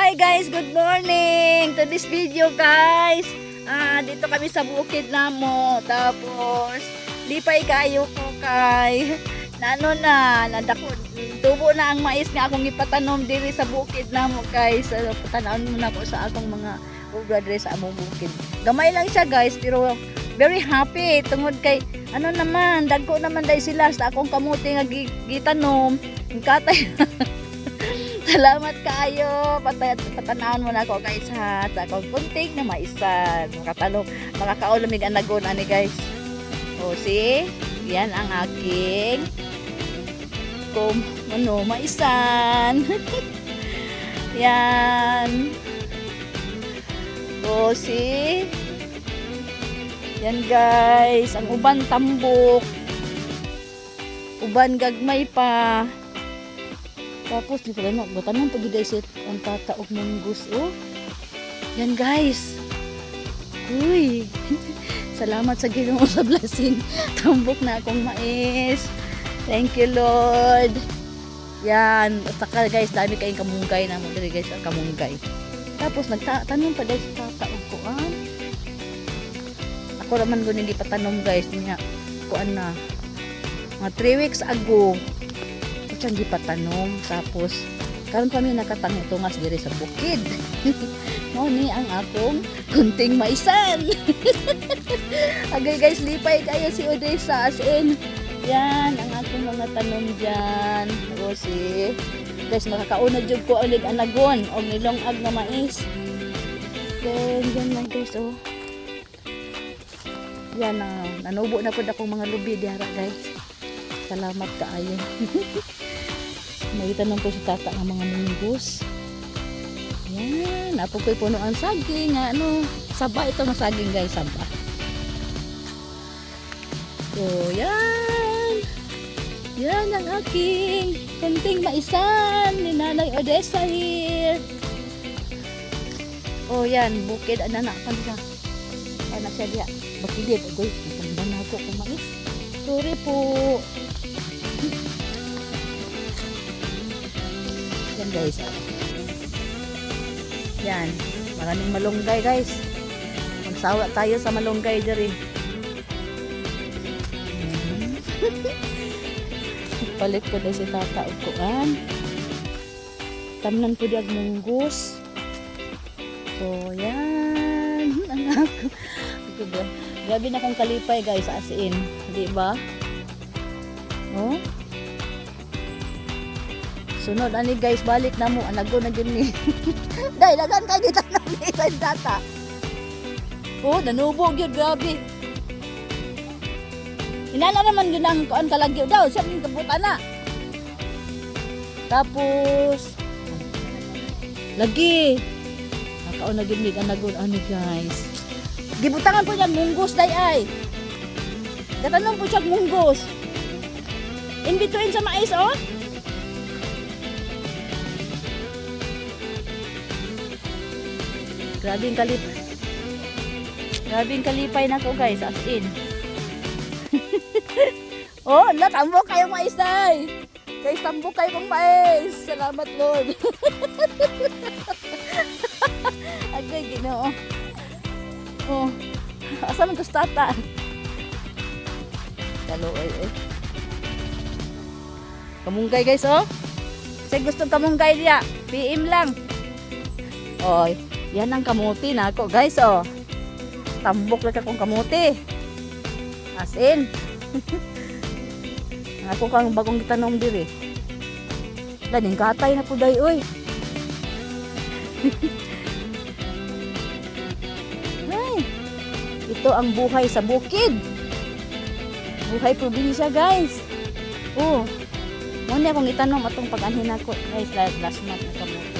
Hi guys, good morning to this video guys. Dito kami sa bukid namo. Tapos lipay kayo ko kay nadako tubo na ang mais nga akong ipatanom diri sa bukid namo guys. Patanawon muna ko sa akong mga ubra diri sa among bukid. Gamay lang siya guys pero very happy tungod kay dagko naman dai sila sa akong kamuti nga gitanom. Katay. Salamat kayo. Patanawon mo na ako guys ha. Sa akong kunting na maisan. Makakaulamig ang nagon ani guys. O see? Yan ang aking maisan. Yan. O see? Yan guys. Ang uban tambok. Uban gagmay pa. Tapos di pala magtanom pag guys ang tataog munggus oh. Yan guys. Uy. Salamat sa Ginoo sa blessing. Tambok na akong mais. Thank you Lord. Yan, taka guys, dami kayong kamunggay na mo diri guys, ang kamunggay. Tapos nagtanom pa guys tataog ko an. Ako naman gud hindi pa tanom guys niya. Kuan na. Mga 3 weeks ago. Siyang di patanom. Tapos karon kami nakatangutungas diri sa bukid. Mo ni ang akong kunting maisan. Agay guys, lipay kayo si Odessa as in. Yan ang akong mga tanom diyan. Rosi. Guys, makakauna jud ko ang anagon og nilongag na mais. Then yan lang guys oh. Yan na nanubo na pud akong mga lubi diara guys. Salamat kaayo. Nagitanong ko si tata ng mga munggus. Yan. Apo ko'y puno ang saging. Saba ito ng saging guys. Saba. So, yan. Yan ang aking kunting maisan ni Nanay Odessa here. Oh, yan. Bukid. Anak pa siya. Anak siya diya. Bakilid. Agoy. Matanda na ako kung mais. Sorry po. Yan guys. Yan. Maraming malunggay guys. Magsawa tayo sa malunggay diri. Palit ko na si tata og kuan. Tamnan ko diag munggus. So yan. Anak. Grabe na kong kalipay guys as in. Di ba? Oh? Sunod ani guys, balik na mo anago na gyud ni. Dai dagan kay dito na ni sa data. Oh, nanubo gyud grabe. Inana naman gyud ang kuan kalagyo daw, sa ning kabutan na. Tapos lagi. Nakaon na gyud ni anagon ani guys. Gibutangan po yan munggos day ay. Gatanon po siya munggos. In between sa mais oh. Grabing kalipay na ko guys as in. Oh, tambok kayo mais day. Guys, tambok kayo kong mais. Salamat Lord. Agay Ginoo. Oh. Asa man to tata? Dalo eh. Kamunggay guys oh. Say gusto kamunggay diya. PM lang. Oy. Yan ang kamuti na ako guys oh. Tambok lang akong kamuti. As in. Ako kang bagong gitanong diri. Daning katay na po day oy. Ay. Ito ang buhay sa bukid. Buhay probinsya guys. Oh. Muna akong itanong atong pag-anhin ako guys last month na kamuti.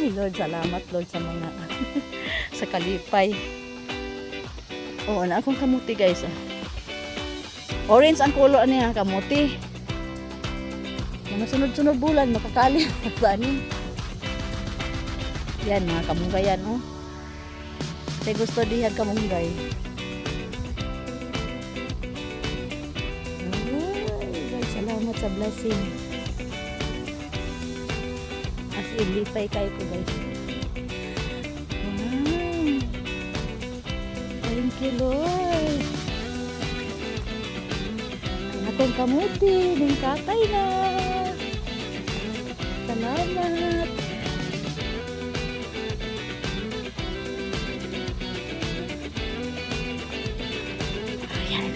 Lord, salamat Lord sa mga sa kalipay. Oh, na akong kamuti guys. Orange ang color niya kamuti. Mga sunod-sunod bulan makakali ani. Yan mga kamunggayan oh. Say gusto diyan kamunggay. Oh, guys, salamat sa blessing. in, lipay kayo po guys. Wow. Thank you Lord. Akong kamuti, ng katay na. Salamat. Ayan.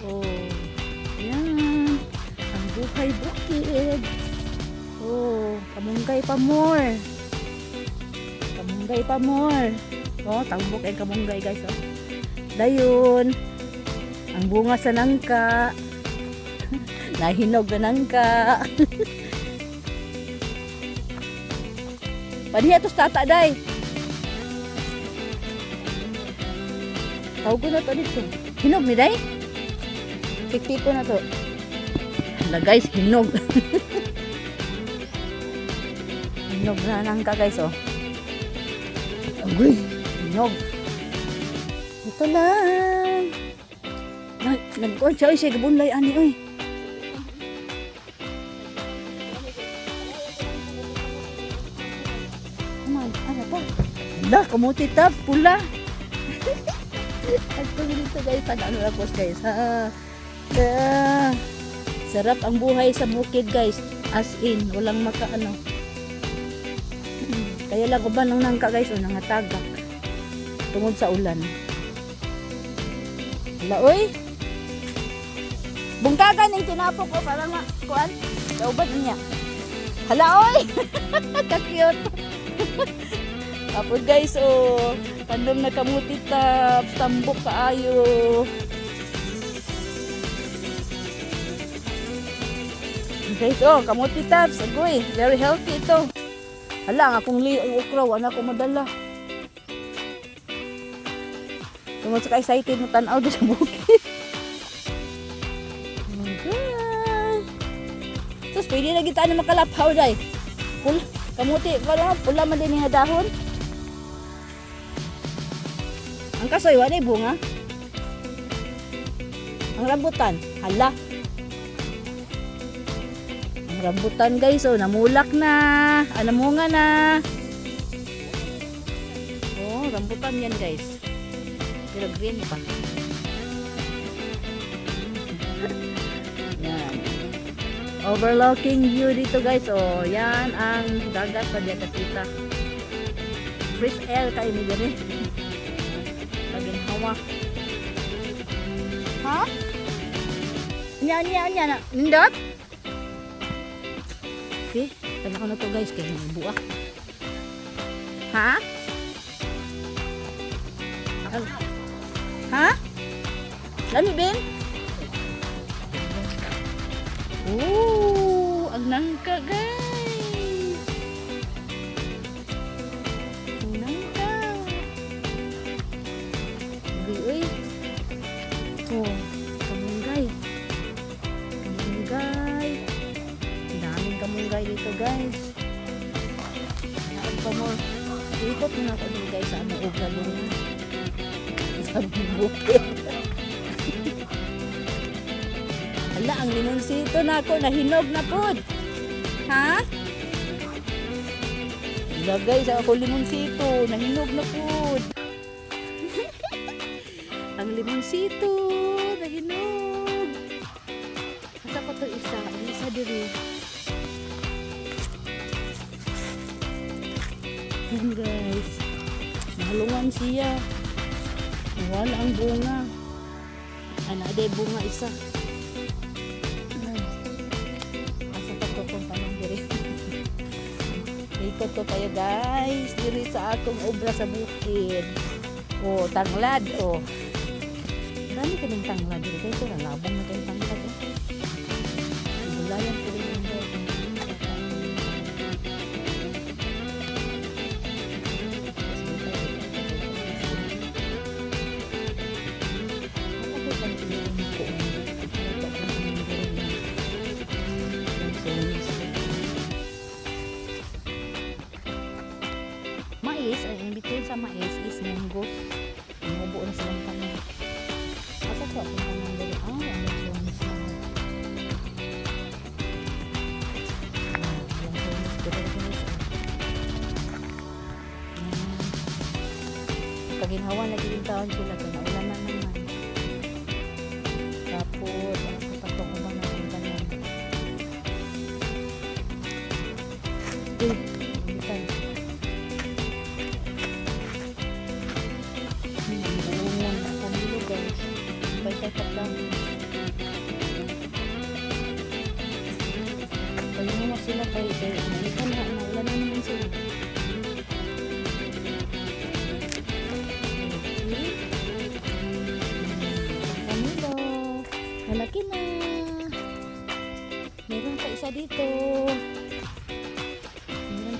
Oh, yan. Ang buhay bukid. Oh, kamunggay pa more. Kamunggay pa more. Oh, tambok ang kamunggay guys. Oh. Dayon. Ang bunga sa nangka. Nahinog na nangka. Paniya tos tata day. Tawag ko na to dito. Hinog ni day. Tiktik ko na to. Hala guys, hinog. Hinog na nangka guys oh. Agoy, hinog. Ito lang. Nag-on siya oy, siya gabunlay ani oy. Aman, ano pa? Hala, kamuti tap, pula. At dito guys, ano lang guys ha. Sarap ang buhay sa bukid guys. As in, walang makaano. Kaya lang uban ng nangka guys, o nangatagak. Tungod sa ulan. Hala, oy. Bungkagan yung tinapok ko para kuan. Kauban niya. Hala, oy. Ka-cute. Tapos guys, oh. Tandem na kamuti tap. Tambok kaayo. Guys, oh, kamuti taps. Agoy, very healthy ito. Hala, akong okra, wala ko madala. Tungod sa ka-excited mo tanaw doon sa bukid. Oh my God. Tapos, pwede na kita na makalaphaw, day. Kamuti, pula man din yung dahon. Ang kasoy, wala yung bunga. Ang rambutan, hala. Ang rambutan guys, oh, namulak na. Namunga na. Oh, rambutan yan guys. Pero green pa. Yan. Overlooking view dito guys. Oh, yan ang dagat pa diyan kita. Fresh air kayo ni dere. Paginhawa. Ha? Nya. Nindot? Okay, tala ko na to guys kaya buak. Ha? Ha? Lami Ben? Oh, ang nangka guys. Ang nangka. Uy. Oh, kamunggay. Kamunggay. Daming kamunggay dito guys. Naan pa mo. Ikot mo na ako dito guys sa among ubra doon. Sa bukid. Hala, ang limonsito na ako, nahinog na pod. Ha? Hala guys, ako limonsito, nahinog na pod. Ang limonsito, nahinog. Asa pa to isa? Isa diri. Yan guys. Nahalungan siya. Wala ang bunga. Ada bunga isa. Asa pa to kung tanong diri. Ikot ko kayo guys. Diri sa akong obra sa bukid. Oh, tanglad. Oh. Marami ka ng tanglad diri. Kaya ito nalabong na kayong tanglad. Ibulayan ko rin yung mais, in between sa mais is munggos. Umubo na silang tanan. Asa to akong tanan dali? Ay, ang sumis na. Ang sumis, pero sumis. Kaginhawa na gilintawan sila, kinaulan na naman. Tapos, ang kapatong ko na ang tanan. Bukan. Buungon na kanilo guys. Pagkakat lang. Pagkakat na sila kayo. Nalikan na. Naulan na naman sila. Kanilo. Malaki na. Meron pa isa dito.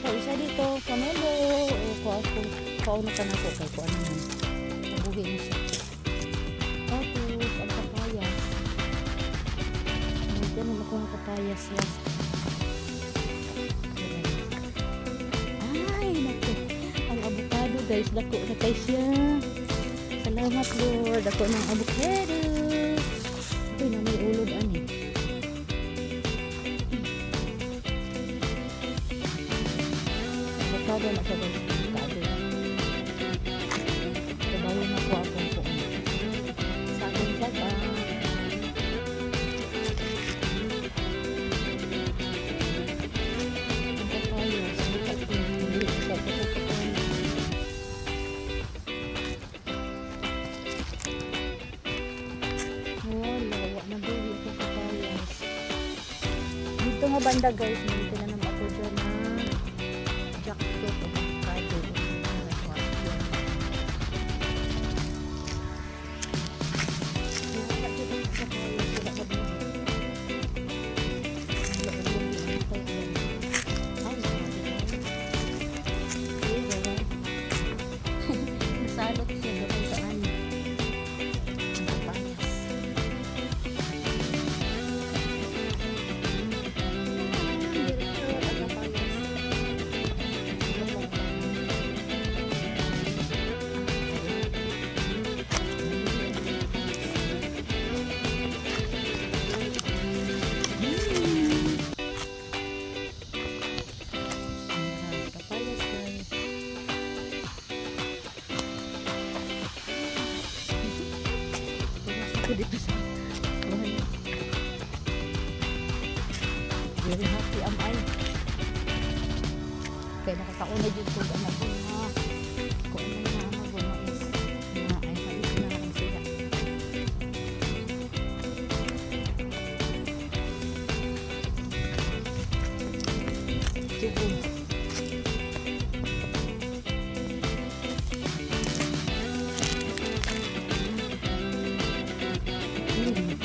Isa dito, kamelo o kauna ka na ko kay ko ano man nabuhi mo siya. Tapos ang papayas may ganun ako ng papayas last. Ay naku, ang avocado guys, dako na kay siya. Salamat Lord, dako ng avocado. Ito na may ulod ani. Avocado na siya guys. Avocado. Kabayo na po akong po. Sa akin saga. Ang papaya. Sumikat ko yung ulit. Sa papaya. Wala. Wala na buwi ito papaya. Dito nga banda guys. May tinanam ako dyan na jackfruit o avocado. Nasalot siya doon sa ano. Ang papayas. Dito sa buhay. Very happy am I. Kaya nakakauna dito sa anak ko na kung ano na mais na ay mais na lang sila. Tubo.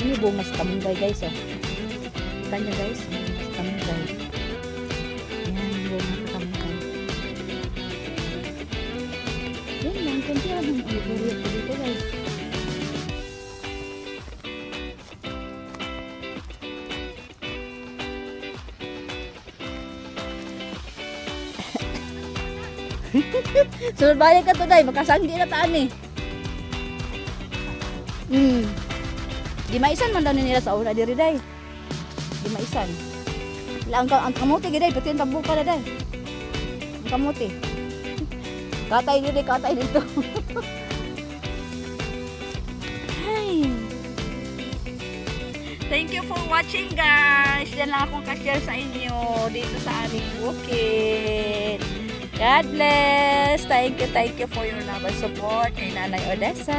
Ini bunga sa kamunggay guys oh. Kita nyo guys, bunga sa kamunggay. Yan, bunga sa kamunggay. Yan lang, kunti lang ang ulit ko dito guys. Sunod balik ka to day, makasanggi na taan eh. Di maisan man daw nila sa una diri day. Di maisan. Ang kamote giday pati ang tabuka na day. Ang kamote. Katay dito. Hi. Thank you for watching guys. Yan lang akong ka-share sa inyo dito sa aming bukid. God bless. Thank you for your love and support kay Nanay Odessa.